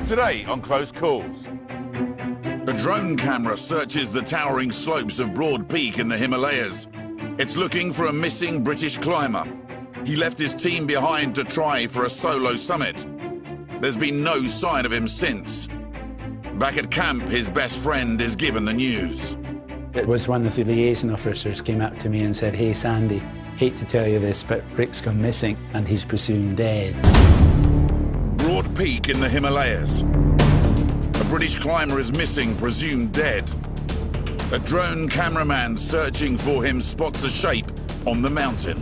Today on Close Calls. A drone camera searches the towering slopes of Broad Peak in the Himalayas. It's looking for a missing British climber. He left his team behind to try for a solo summit. There's been no sign of him since. Back at camp, his best friend is given the news. It was one of the liaison officers came up to me and said, "Hey Sandy, hate to tell you this, but Rick's gone missing and he's presumed dead." Broad Peak in the Himalayas. A British climber is missing, presumed dead. A drone cameraman searching for him spots a shape on the mountain.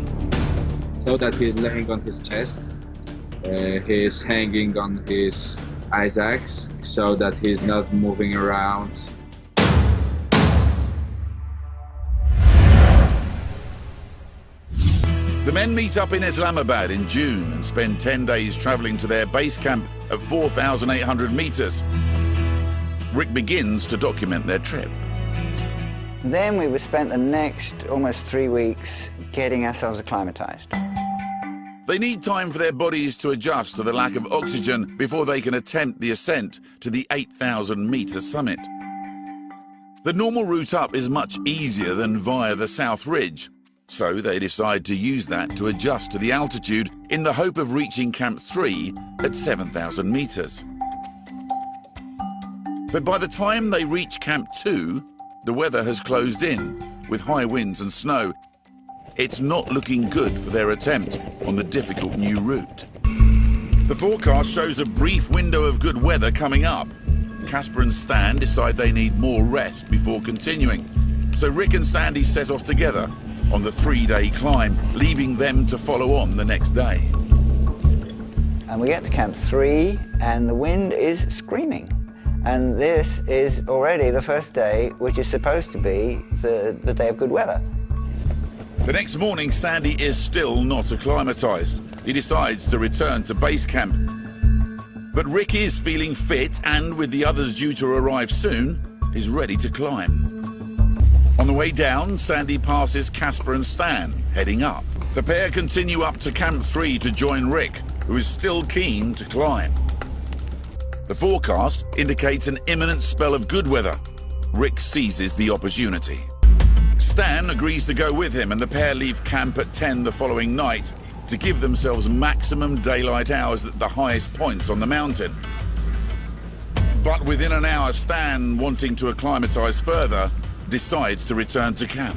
So that he's laying on his chest. He's hanging on his ice axe so that he's not moving around. The men meet up in Islamabad in June and spend 10 days travelling to their base camp at 4,800 metres. Rick begins to document their trip. Then we spent the next almost 3 weeks getting ourselves acclimatised. They need time for their bodies to adjust to the lack of oxygen before they can attempt the ascent to the 8,000-metre summit. The normal route up is much easier than via the South Ridge, so they decide to use that to adjust to the altitude in the hope of reaching Camp 3 at 7,000 metres. But by the time they reach Camp 2, the weather has closed in, with high winds and snow. It's not looking good for their attempt on the difficult new route. The forecast shows a brief window of good weather coming up. Casper and Stan decide they need more rest before continuing. So Rick and Sandy set off together on the 3-day climb, leaving them to follow on the next day. And we get to Camp 3 and the wind is screaming. And this is already the first day, which is supposed to be the day of good weather. The next morning, Sandy is still not acclimatised. He decides to return to base camp. But Rick is feeling fit and, with the others due to arrive soon, is ready to climb. On the way down, Sandy passes Casper and Stan, heading up. The pair continue up to Camp 3 to join Rick, who is still keen to climb. The forecast indicates an imminent spell of good weather. Rick seizes the opportunity. Stan agrees to go with him, and the pair leave camp at 10 the following night to give themselves maximum daylight hours at the highest points on the mountain. But within an hour, Stan, wanting to acclimatise further, decides to return to camp.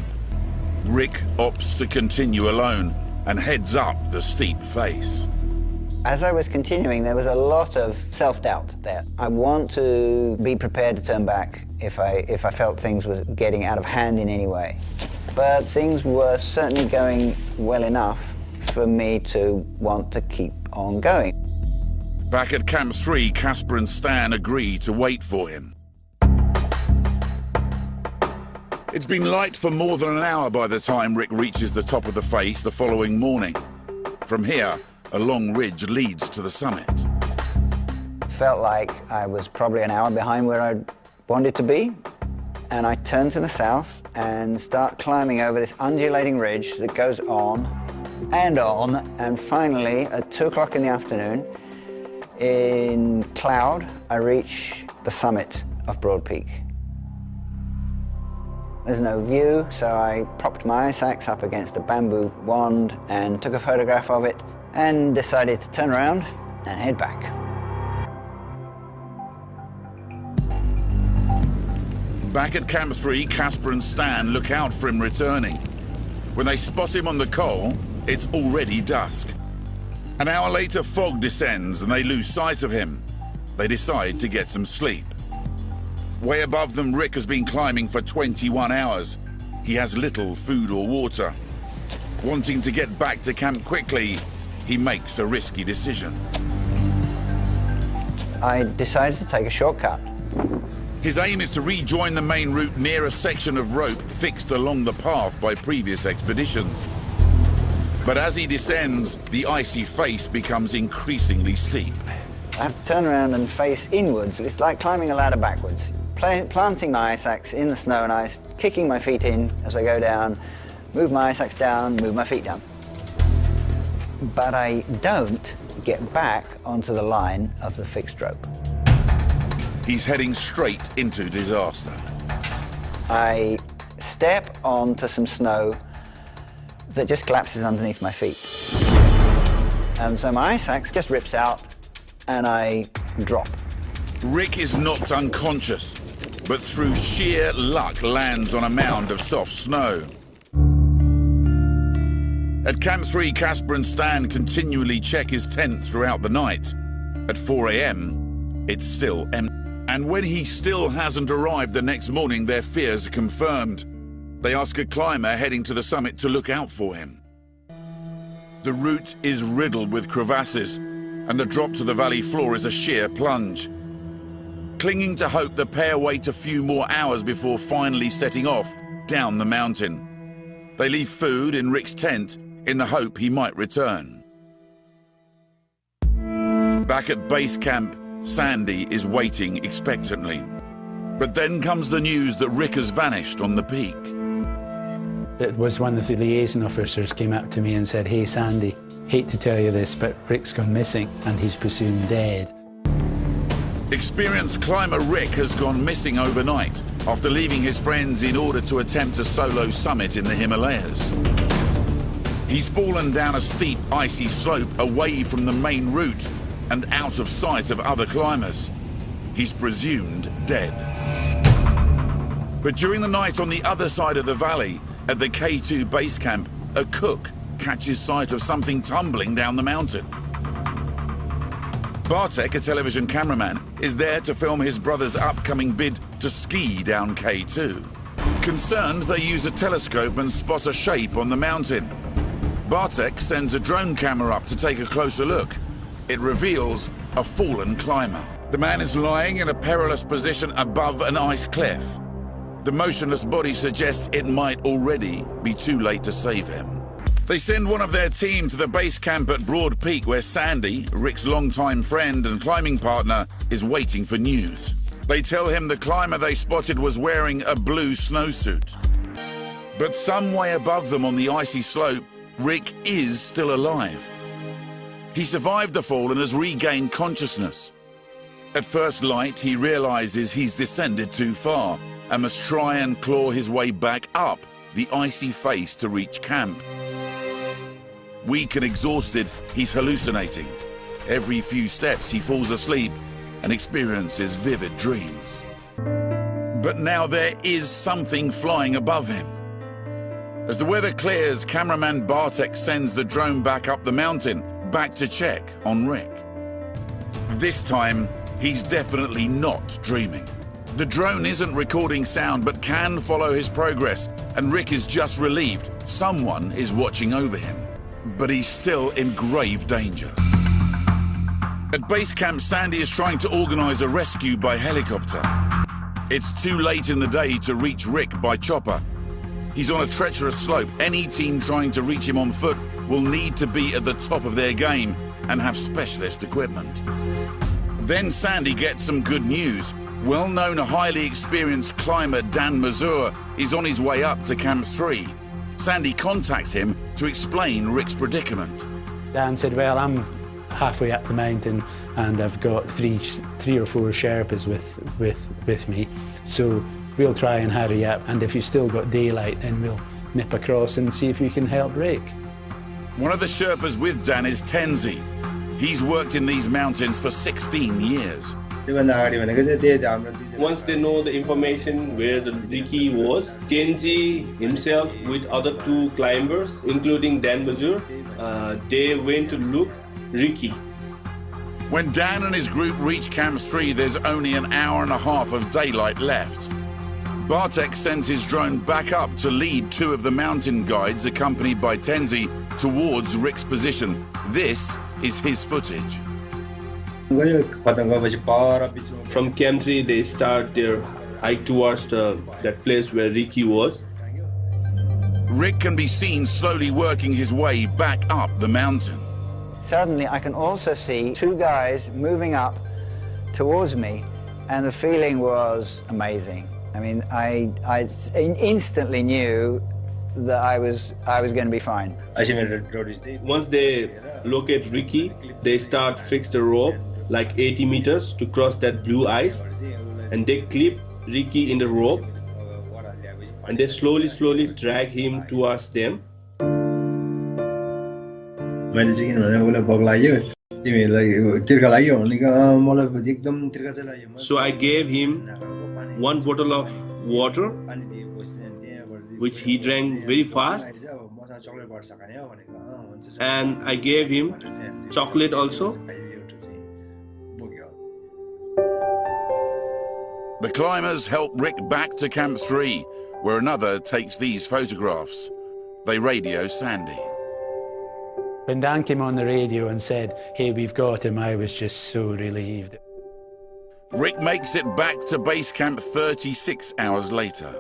Rick opts to continue alone and heads up the steep face. As I was continuing, there was a lot of self-doubt there. I want to be prepared to turn back if I felt things were getting out of hand in any way. But things were certainly going well enough for me to want to keep on going. Back at Camp 3, Casper and Stan agree to wait for him. It's been light for more than an hour by the time Rick reaches the top of the face the following morning. From here, a long ridge leads to the summit. Felt like I was probably an hour behind where I wanted to be, and I turn to the south and start climbing over this undulating ridge that goes on, and finally at 2 o'clock in the afternoon, in cloud, I reach the summit of Broad Peak. There's no view, so I propped my ice axe up against a bamboo wand and took a photograph of it, and decided to turn around and head back. Back at Camp 3, Casper and Stan look out for him returning. When they spot him on the col, it's already dusk. An hour later, fog descends and they lose sight of him. They decide to get some sleep. Way above them, Rick has been climbing for 21 hours. He has little food or water. Wanting to get back to camp quickly, he makes a risky decision. I decided to take a shortcut. His aim is to rejoin the main route near a section of rope fixed along the path by previous expeditions. But as he descends, the icy face becomes increasingly steep. I have to turn around and face inwards. It's like climbing a ladder backwards. Planting my ice axe in the snow and ice, kicking my feet in as I go down, move my ice axe down, move my feet down. But I don't get back onto the line of the fixed rope. He's heading straight into disaster. I step onto some snow that just collapses underneath my feet. And so my ice axe just rips out and I drop. Rick is knocked unconscious, but through sheer luck lands on a mound of soft snow. At Camp 3, Casper and Stan continually check his tent throughout the night. At 4 a.m, it's still empty. And when he still hasn't arrived the next morning, their fears are confirmed. They ask a climber heading to the summit to look out for him. The route is riddled with crevasses, and the drop to the valley floor is a sheer plunge. Clinging to hope, the pair wait a few more hours before finally setting off down the mountain. They leave food in Rick's tent in the hope he might return. Back at base camp, Sandy is waiting expectantly. But then comes the news that Rick has vanished on the peak. It was one of the liaison officers came up to me and said, "Hey Sandy, hate to tell you this, but Rick's gone missing and he's presumed dead." Experienced climber Rick has gone missing overnight after leaving his friends in order to attempt a solo summit in the Himalayas. He's fallen down a steep, icy slope away from the main route and out of sight of other climbers. He's presumed dead. But during the night on the other side of the valley, at the K2 base camp, a cook catches sight of something tumbling down the mountain. Bartek, a television cameraman, is there to film his brother's upcoming bid to ski down K2. Concerned, they use a telescope and spot a shape on the mountain. Bartek sends a drone camera up to take a closer look. It reveals a fallen climber. The man is lying in a perilous position above an ice cliff. The motionless body suggests it might already be too late to save him. They send one of their team to the base camp at Broad Peak, where Sandy, Rick's longtime friend and climbing partner, is waiting for news. They tell him the climber they spotted was wearing a blue snowsuit. But some way above them on the icy slope, Rick is still alive. He survived the fall and has regained consciousness. At first light, he realizes he's descended too far and must try and claw his way back up the icy face to reach camp. Weak and exhausted, he's hallucinating. Every few steps, he falls asleep and experiences vivid dreams. But now there is something flying above him. As the weather clears, cameraman Bartek sends the drone back up the mountain, back to check on Rick. This time, he's definitely not dreaming. The drone isn't recording sound but can follow his progress, and Rick is just relieved someone is watching over him. But he's still in grave danger. At base camp, Sandy is trying to organize a rescue by helicopter. It's too late in the day to reach Rick by chopper. He's on a treacherous slope. Any team trying to reach him on foot will need to be at the top of their game and have specialist equipment. Then Sandy gets some good news. Well-known, highly experienced climber Dan Mazur is on his way up to Camp 3. Sandy contacts him to explain Rick's predicament. Dan said, "Well, I'm halfway up the mountain and I've got three or four Sherpas with me, so we'll try and hurry up, and if you've still got daylight, then we'll nip across and see if we can help Rick." One of the Sherpas with Dan is Tenzi. He's worked in these mountains for 16 years. Once they know the information where the Ricky was, Tenzi himself with other two climbers, including Dan Mazur, they went to look Ricky. When Dan and his group reach Camp 3, there's only an hour and a half of daylight left. Bartek sends his drone back up to lead two of the mountain guides, accompanied by Tenzi, towards Rick's position. This is his footage. From Camp 3, they start their hike towards that place where Ricky was. Rick can be seen slowly working his way back up the mountain. Suddenly, I can also see two guys moving up towards me, and the feeling was amazing. I mean, I instantly knew that I was going to be fine. Once they locate Ricky, they start fix the rope like 80 meters to cross that blue ice, and they clip Ricky in the rope, and they slowly drag him towards them. So I gave him one bottle of water, which he drank very fast, and I gave him chocolate also. The climbers help Rick back to Camp 3, where another takes these photographs. They radio Sandy. When Dan came on the radio and said, "Hey, we've got him," I was just so relieved. Rick makes it back to base camp 36 hours later.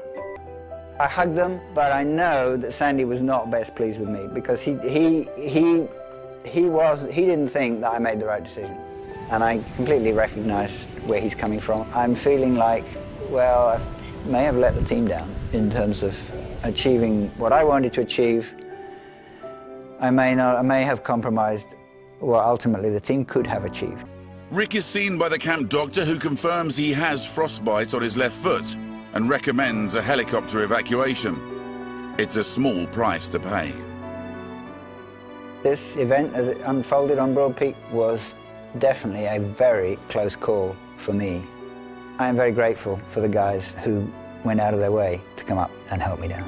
I hugged them, but I know that Sandy was not best pleased with me because he didn't think that I made the right decision. And I completely recognize where he's coming from. I'm feeling like, well, I may have let the team down in terms of achieving what I wanted to achieve. I may have compromised what ultimately the team could have achieved. Rick is seen by the camp doctor, who confirms he has frostbite on his left foot and recommends a helicopter evacuation. It's a small price to pay. This event, as it unfolded on Broad Peak, was definitely a very close call for me. I am very grateful for the guys who went out of their way to come up and help me down.